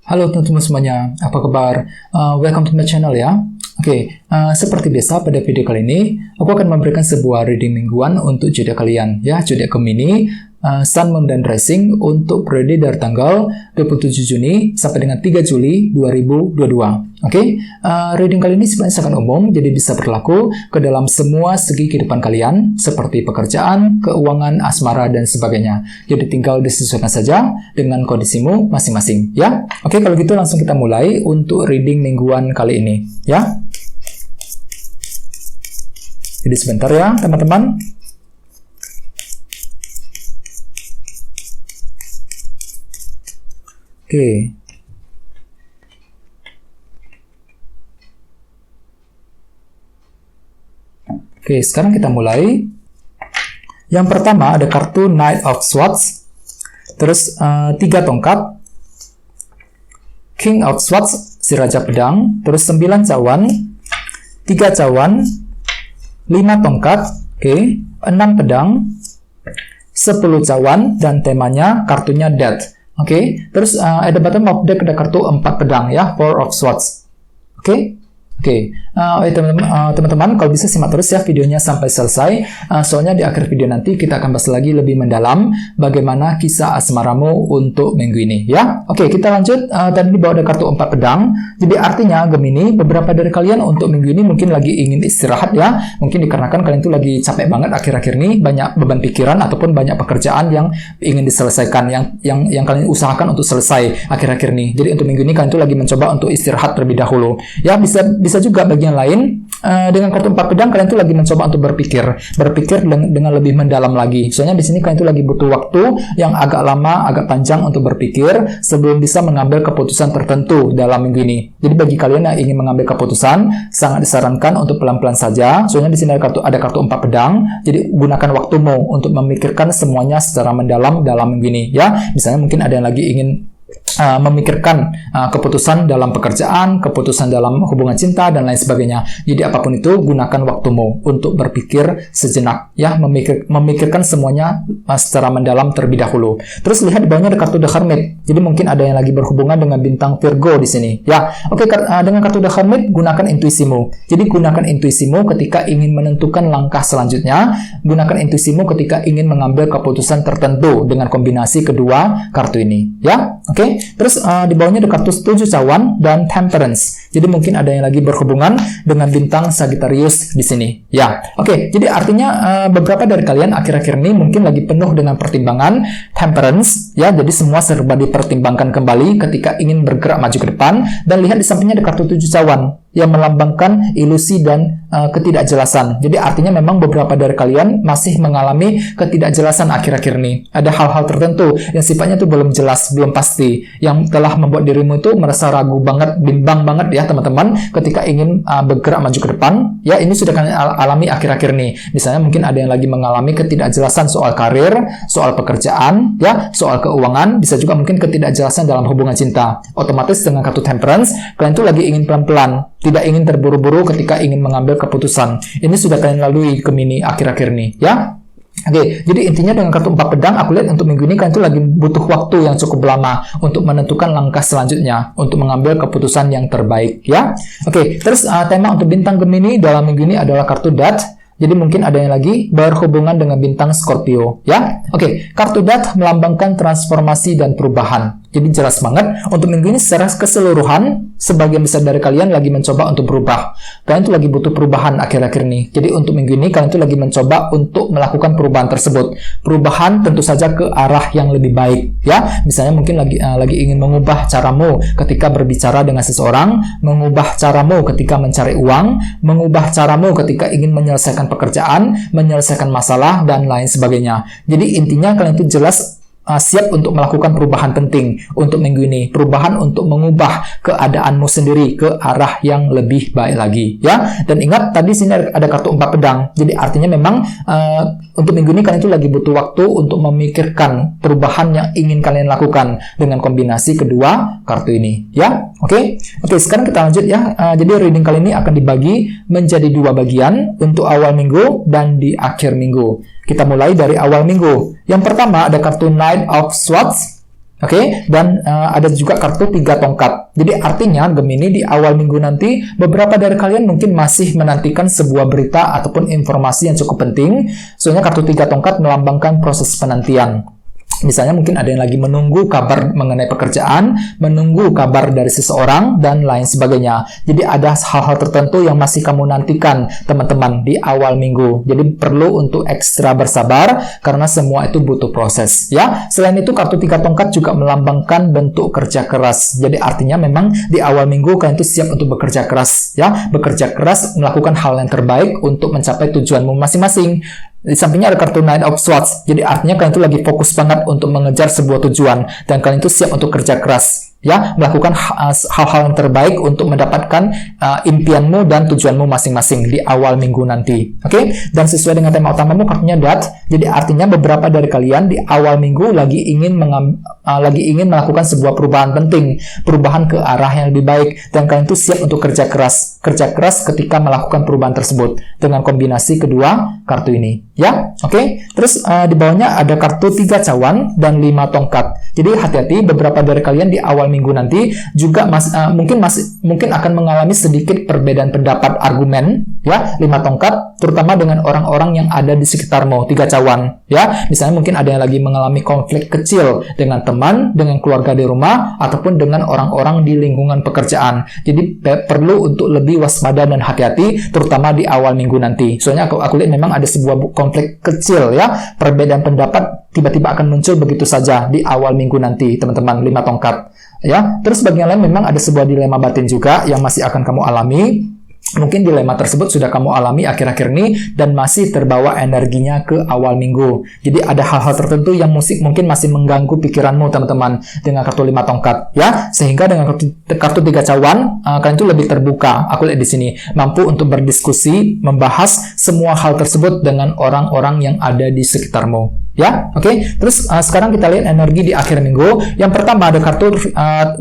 Halo teman-teman semuanya, apa kabar? Welcome to my channel ya. Seperti biasa pada video kali ini, aku akan memberikan sebuah reading mingguan untuk zodiak kalian ya, zodiak Gemini, Sun, Moon, dan Rising untuk periode dari tanggal 27 Juni sampai dengan 3 Juli 2022. Reading kali ini sebenarnya sangat umum, jadi bisa berlaku ke dalam semua segi kehidupan kalian, seperti pekerjaan, keuangan, asmara, dan sebagainya. Jadi tinggal disesuaikan saja dengan kondisimu masing-masing, ya. Kalau gitu langsung kita mulai untuk reading mingguan kali ini, ya. Jadi sebentar ya, teman-teman. Sekarang kita mulai. Yang pertama ada kartu Knight of Swords, terus 3 tongkat, King of Swords, si Raja Pedang, terus 9 cawan, 3 cawan, 5 tongkat, 6 pedang, 10 cawan, dan temanya kartunya Death. Terus at the bottom of deck ada kartu 4 pedang ya, Four of Swords. Teman-teman, kalau bisa simak terus ya videonya sampai selesai, soalnya di akhir video nanti kita akan bahas lagi lebih mendalam bagaimana kisah asmaramu untuk minggu ini ya. Kita lanjut. Tadi di bawah ada kartu 4 pedang, jadi artinya Gemini, beberapa dari kalian untuk minggu ini mungkin lagi ingin istirahat ya, mungkin dikarenakan kalian tuh lagi capek banget akhir-akhir ini, banyak beban pikiran ataupun banyak pekerjaan yang ingin diselesaikan, yang kalian usahakan untuk selesai akhir-akhir ini. Jadi untuk minggu ini kalian tuh lagi mencoba untuk istirahat terlebih dahulu ya. Bisa juga bagian lain, dengan kartu 4 pedang kalian tuh lagi mencoba untuk berpikir dengan lebih mendalam lagi. Soalnya di sini kalian tuh lagi butuh waktu yang agak lama, agak panjang untuk berpikir sebelum bisa mengambil keputusan tertentu dalam minggu ini. Jadi bagi kalian yang ingin mengambil keputusan, sangat disarankan untuk pelan-pelan saja. Soalnya di sini ada kartu 4 pedang. Jadi gunakan waktumu untuk memikirkan semuanya secara mendalam dalam minggu ini ya. Misalnya mungkin ada yang lagi ingin memikirkan keputusan dalam pekerjaan, keputusan dalam hubungan cinta, dan lain sebagainya. Jadi apapun itu, gunakan waktumu untuk berpikir sejenak ya, memikirkan semuanya secara mendalam terlebih dahulu. Terus lihat di bawahnya ada kartu The Hermit. Jadi mungkin ada yang lagi berhubungan dengan bintang Virgo di sini ya. Dengan kartu The Hermit, gunakan intuisimu. Jadi gunakan intuisimu ketika ingin menentukan langkah selanjutnya, gunakan intuisimu ketika ingin mengambil keputusan tertentu dengan kombinasi kedua kartu ini ya. Terus di bawahnya ada kartu 7 cawan dan Temperance. Jadi mungkin ada yang lagi berhubungan dengan bintang Sagittarius di sini. Ya, jadi artinya beberapa dari kalian akhir-akhir ini mungkin lagi penuh dengan pertimbangan Temperance. Ya, jadi semua serba dipertimbangkan kembali ketika ingin bergerak maju ke depan. Dan lihat di sampingnya ada kartu 7 cawan yang melambangkan ilusi dan ketidakjelasan. Jadi artinya memang beberapa dari kalian masih mengalami ketidakjelasan akhir-akhir ini. Ada hal-hal tertentu yang sifatnya itu belum jelas, belum pasti, yang telah membuat dirimu itu merasa ragu banget, bimbang banget ya teman-teman, ketika ingin bergerak maju ke depan. Ya, ini sudah kalian alami akhir-akhir ini. Misalnya mungkin ada yang lagi mengalami ketidakjelasan soal karir, soal pekerjaan, ya, soal keuangan, bisa juga mungkin ketidakjelasan dalam hubungan cinta. Otomatis dengan kartu Temperance, kalian tuh lagi ingin pelan-pelan, tidak ingin terburu-buru ketika ingin mengambil keputusan. Ini sudah kalian lalui Gemini akhir-akhir ini, ya. Jadi intinya dengan kartu 4 pedang, aku lihat untuk minggu ini kalian tuh lagi butuh waktu yang cukup lama untuk menentukan langkah selanjutnya, untuk mengambil keputusan yang terbaik, ya. Terus tema untuk bintang Gemini dalam minggu ini adalah kartu Death. Jadi mungkin ada yang lagi berhubungan dengan bintang Scorpio, ya. Kartu Death melambangkan transformasi dan perubahan. Jadi jelas banget untuk minggu ini secara keseluruhan, sebagian besar dari kalian lagi mencoba untuk berubah. Kalian tuh lagi butuh perubahan akhir-akhir ini. Jadi untuk minggu ini kalian tuh lagi mencoba untuk melakukan perubahan tersebut. Perubahan tentu saja ke arah yang lebih baik, ya. Misalnya mungkin lagi ingin mengubah caramu ketika berbicara dengan seseorang, mengubah caramu ketika mencari uang, mengubah caramu ketika ingin menyelesaikan pekerjaan, menyelesaikan masalah, dan lain sebagainya. Jadi intinya kalian tuh jelas siap untuk melakukan perubahan penting untuk minggu ini, perubahan untuk mengubah keadaanmu sendiri ke arah yang lebih baik lagi, ya. Dan ingat tadi sini ada kartu 4 pedang, jadi artinya memang untuk minggu ini kalian itu lagi butuh waktu untuk memikirkan perubahan yang ingin kalian lakukan dengan kombinasi kedua kartu ini, ya. Oke, sekarang kita lanjut ya. Jadi reading kali ini akan dibagi menjadi 2 bagian untuk awal minggu dan di akhir minggu. Kita mulai dari awal minggu. Yang pertama ada kartu Knight of Swords. Oke, dan ada juga kartu 3 tongkat. Jadi artinya Gemini di awal minggu nanti beberapa dari kalian mungkin masih menantikan sebuah berita ataupun informasi yang cukup penting. Soalnya kartu 3 tongkat melambangkan proses penantian. Misalnya mungkin ada yang lagi menunggu kabar mengenai pekerjaan, menunggu kabar dari seseorang, dan lain sebagainya. Jadi ada hal-hal tertentu yang masih kamu nantikan, teman-teman, di awal minggu. Jadi perlu untuk ekstra bersabar, karena semua itu butuh proses. Ya, selain itu kartu 3 tongkat juga melambangkan bentuk kerja keras. Jadi artinya memang di awal minggu kalian itu siap untuk bekerja keras. Ya, bekerja keras, melakukan hal yang terbaik untuk mencapai tujuanmu masing-masing. Di sampingnya ada kartu Knight of Swords. Jadi artinya kalian itu lagi fokus banget untuk mengejar sebuah tujuan. Dan kalian itu siap untuk kerja keras. Ya, melakukan hal-hal yang terbaik untuk mendapatkan impianmu dan tujuanmu masing-masing di awal minggu nanti. Oke? Dan sesuai dengan tema utamamu, kartunya Death. Jadi artinya beberapa dari kalian di awal minggu lagi ingin melakukan sebuah perubahan penting, perubahan ke arah yang lebih baik, dan kalian itu siap untuk kerja keras ketika melakukan perubahan tersebut dengan kombinasi kedua kartu ini. Ya, oke? Terus di bawahnya ada kartu 3 cawan dan 5 tongkat. Jadi hati-hati, beberapa dari kalian di awal minggu nanti juga mungkin akan mengalami sedikit perbedaan pendapat argumen, ya, 5 tongkat, terutama dengan orang-orang yang ada di sekitarmu, 3 cawan, ya. Misalnya mungkin ada yang lagi mengalami konflik kecil dengan teman, dengan keluarga di rumah, ataupun dengan orang-orang di lingkungan pekerjaan. Jadi perlu untuk lebih waspada dan hati-hati, terutama di awal minggu nanti. Soalnya aku lihat memang ada sebuah konflik kecil, ya, perbedaan pendapat tiba-tiba akan muncul begitu saja di awal minggu nanti, teman-teman, 5 tongkat. Ya, terus bagian lain memang ada sebuah dilema batin juga yang masih akan kamu alami. Mungkin dilema tersebut sudah kamu alami akhir-akhir ini dan masih terbawa energinya ke awal minggu. Jadi ada hal-hal tertentu yang mungkin masih mengganggu pikiranmu, teman-teman, dengan kartu 5 tongkat, ya. Sehingga dengan kartu 3 cawan, kalian itu lebih terbuka. Aku lihat di sini, mampu untuk berdiskusi, membahas semua hal tersebut dengan orang-orang yang ada di sekitarmu. Ya, oke. Terus sekarang kita lihat energi di akhir minggu. Yang pertama ada kartu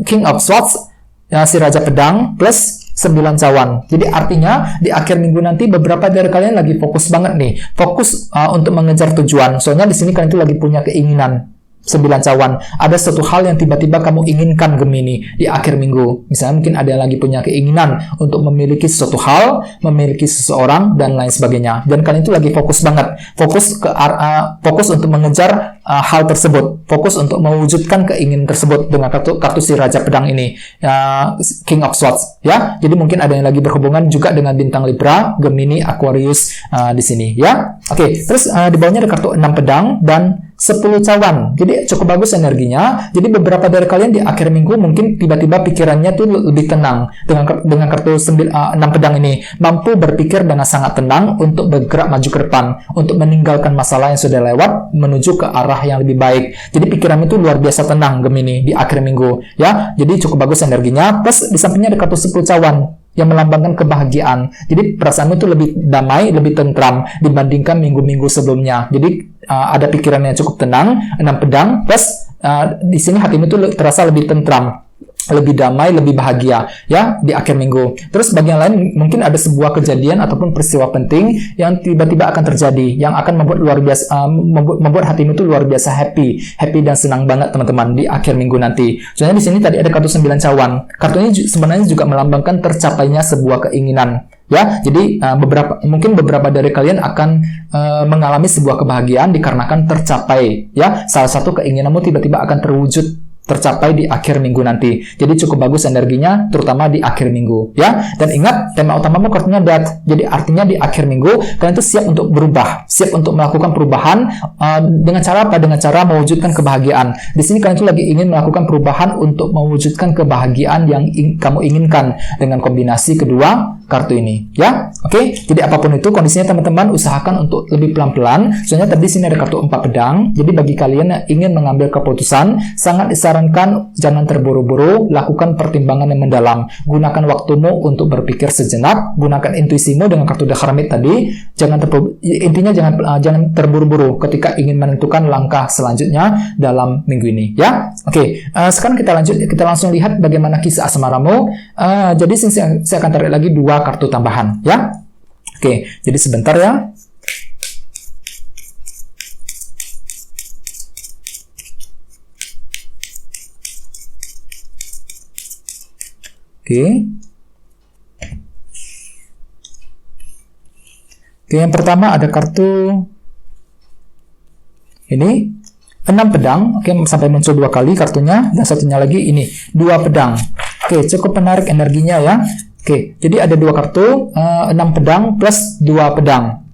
King of Swords, ya, si Raja Pedang plus 9 cawan. Jadi artinya di akhir minggu nanti beberapa dari kalian lagi fokus banget nih, fokus untuk mengejar tujuan. Soalnya di sini kalian itu lagi punya keinginan. 9 cawan. Ada satu hal yang tiba-tiba kamu inginkan, Gemini, di akhir minggu. Misalnya mungkin ada yang lagi punya keinginan untuk memiliki sesuatu hal, memiliki seseorang, dan lain sebagainya. Dan kalian itu lagi fokus banget. Fokus untuk mengejar hal tersebut. Fokus untuk mewujudkan keinginan tersebut dengan kartu si Raja Pedang ini. King of Swords. Ya, jadi mungkin ada yang lagi berhubungan juga dengan bintang Libra, Gemini, Aquarius di sini. Ya, oke. Terus di bawahnya ada kartu 6 pedang dan 10 cawan. Jadi cukup bagus energinya. Jadi beberapa dari kalian di akhir minggu mungkin tiba-tiba pikirannya tuh lebih tenang dengan kartu 6 pedang ini. Mampu berpikir dengan sangat tenang untuk bergerak maju ke depan, untuk meninggalkan masalah yang sudah lewat menuju ke arah yang lebih baik. Jadi pikirannya itu luar biasa tenang, Gemini, di akhir minggu, ya. Jadi cukup bagus energinya. Plus di sampingnya ada kartu 10 cawan yang melambangkan kebahagiaan. Jadi perasaanmu itu lebih damai, lebih tentram dibandingkan minggu-minggu sebelumnya. Jadi ada pikiran yang cukup tenang, 6 pedang, plus di sini hatimu itu terasa lebih tentram, lebih damai, lebih bahagia, ya, di akhir minggu. Terus bagian lain mungkin ada sebuah kejadian ataupun peristiwa penting yang tiba-tiba akan terjadi, yang akan membuat hatimu itu luar biasa happy dan senang banget, teman-teman, di akhir minggu nanti. Soalnya di sini tadi ada kartu 9 cawan. Kartu ini sebenarnya juga melambangkan tercapainya sebuah keinginan. Ya, jadi mungkin beberapa dari kalian akan mengalami sebuah kebahagiaan dikarenakan tercapai, ya, salah satu keinginanmu tiba-tiba akan tercapai di akhir minggu nanti. Jadi cukup bagus energinya, terutama di akhir minggu, ya. Dan ingat, tema utamamu kartunya Death. Jadi artinya di akhir minggu kalian itu siap untuk berubah, siap untuk melakukan perubahan dengan cara apa? Dengan cara mewujudkan kebahagiaan. Di sini kalian itu lagi ingin melakukan perubahan untuk mewujudkan kebahagiaan yang kamu inginkan dengan kombinasi kedua kartu ini, ya. Oke. Jadi apapun itu kondisinya, teman-teman, usahakan untuk lebih pelan-pelan. Soalnya tadi sini ada kartu 4 pedang. Jadi bagi kalian yang ingin mengambil keputusan, sangat disarankan jangan terburu-buru, lakukan pertimbangan yang mendalam. Gunakan waktumu untuk berpikir sejenak, gunakan intuisimu dengan kartu The Hermit tadi. Intinya jangan terburu-buru ketika ingin menentukan langkah selanjutnya dalam minggu ini, ya. Oke. Sekarang kita langsung lihat bagaimana kisah asmaramu. Jadi saya akan tarik lagi 2 kartu tambahan, ya. Oke, jadi sebentar ya. Oke. Oke, yang pertama ada kartu ini 6 pedang. Oke, sampai muncul 2 kali kartunya, dan satunya lagi ini 2 pedang. Oke, cukup menarik energinya ya. Oke, jadi ada 2 kartu, 6 pedang plus 2 pedang.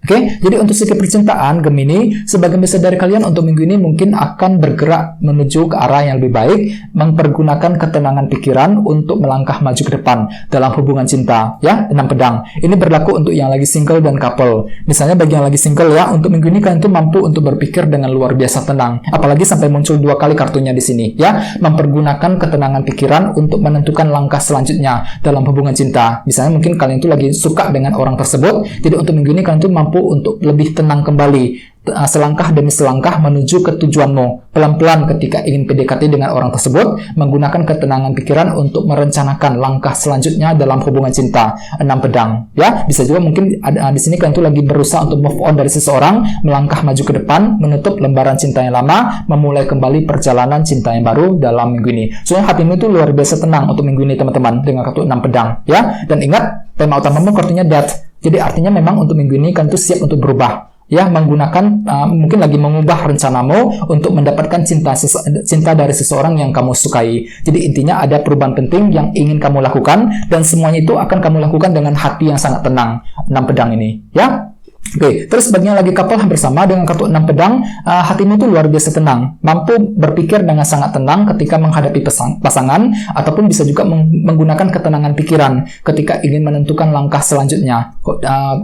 Oke, jadi untuk segi percintaan Gemini, sebagian besar dari kalian untuk minggu ini mungkin akan bergerak menuju ke arah yang lebih baik, mempergunakan ketenangan pikiran untuk melangkah maju ke depan dalam hubungan cinta, ya, 6 pedang. Ini berlaku untuk yang lagi single dan couple. Misalnya bagi yang lagi single ya, untuk minggu ini kalian tuh mampu untuk berpikir dengan luar biasa tenang. Apalagi sampai muncul 2 kali kartunya di sini, ya, mempergunakan ketenangan pikiran untuk menentukan langkah selanjutnya dalam hubungan cinta. Misalnya mungkin kalian tuh lagi suka dengan orang tersebut, jadi untuk minggu ini kalian tuh mampu untuk lebih tenang kembali, selangkah demi selangkah menuju ke tujuanmu. Pelan-pelan ketika ingin PDKT dengan orang tersebut, menggunakan ketenangan pikiran untuk merencanakan langkah selanjutnya dalam hubungan cinta. 6 pedang, ya. Bisa juga mungkin ada di sini kalian tuh lagi berusaha untuk move on dari seseorang, melangkah maju ke depan, menutup lembaran cinta yang lama, memulai kembali perjalanan cinta yang baru dalam minggu ini. Soalnya hatimu itu luar biasa tenang untuk minggu ini, teman-teman, dengan kartu 6 pedang, ya. Dan ingat, tema utamamu kartunya Death. Jadi artinya memang untuk minggu ini kalian tuh siap untuk berubah, ya, menggunakan mungkin lagi mengubah rencanamu untuk mendapatkan cinta dari seseorang yang kamu sukai. Jadi intinya ada perubahan penting yang ingin kamu lakukan, dan semuanya itu akan kamu lakukan dengan hati yang sangat tenang. 6 pedang ini, ya. Oke, terus bagian lagi couple hampir sama dengan kartu 6 pedang, hatimu tuh luar biasa tenang, mampu berpikir dengan sangat tenang ketika menghadapi pasangan, ataupun bisa juga menggunakan ketenangan pikiran ketika ingin menentukan langkah selanjutnya,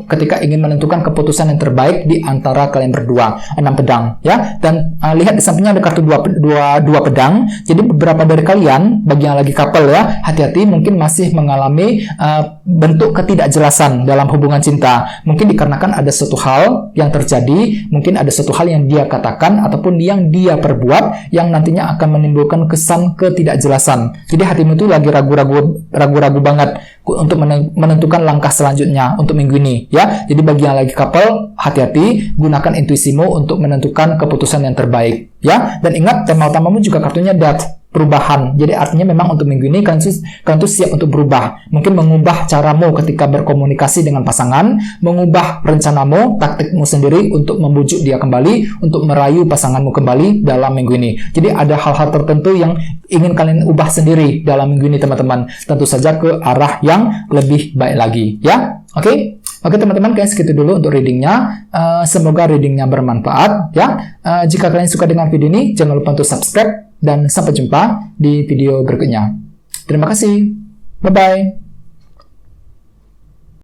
ketika ingin menentukan keputusan yang terbaik di antara kalian berdua. 6 pedang, ya. Dan lihat di sampingnya ada kartu 2 pedang. Jadi beberapa dari kalian, bagi yang lagi couple ya, hati-hati, mungkin masih mengalami bentuk ketidakjelasan dalam hubungan cinta. Mungkin dikarenakan ada suatu hal yang terjadi, mungkin ada suatu hal yang dia katakan ataupun yang dia perbuat yang nantinya akan menimbulkan kesan ketidakjelasan. Jadi hatimu itu lagi ragu-ragu banget untuk menentukan langkah selanjutnya untuk minggu ini, ya. Jadi bagi yang lagi couple, hati-hati, gunakan intuisimu untuk menentukan keputusan yang terbaik, ya. Dan ingat, tema utamamu juga kartunya Death, perubahan. Jadi artinya memang untuk minggu ini kalian tuh siap untuk berubah. Mungkin mengubah caramu ketika berkomunikasi dengan pasangan, mengubah rencanamu, taktikmu sendiri untuk membujuk dia kembali, untuk merayu pasanganmu kembali dalam minggu ini. Jadi ada hal-hal tertentu yang ingin kalian ubah sendiri dalam minggu ini, teman-teman. Tentu saja ke arah yang lebih baik lagi, ya. Oke, teman-teman, kayaknya segitu dulu untuk readingnya. Semoga readingnya bermanfaat, ya. Jika kalian suka dengan video ini, jangan lupa untuk subscribe, dan sampai jumpa di video berikutnya. Terima kasih. Bye-bye.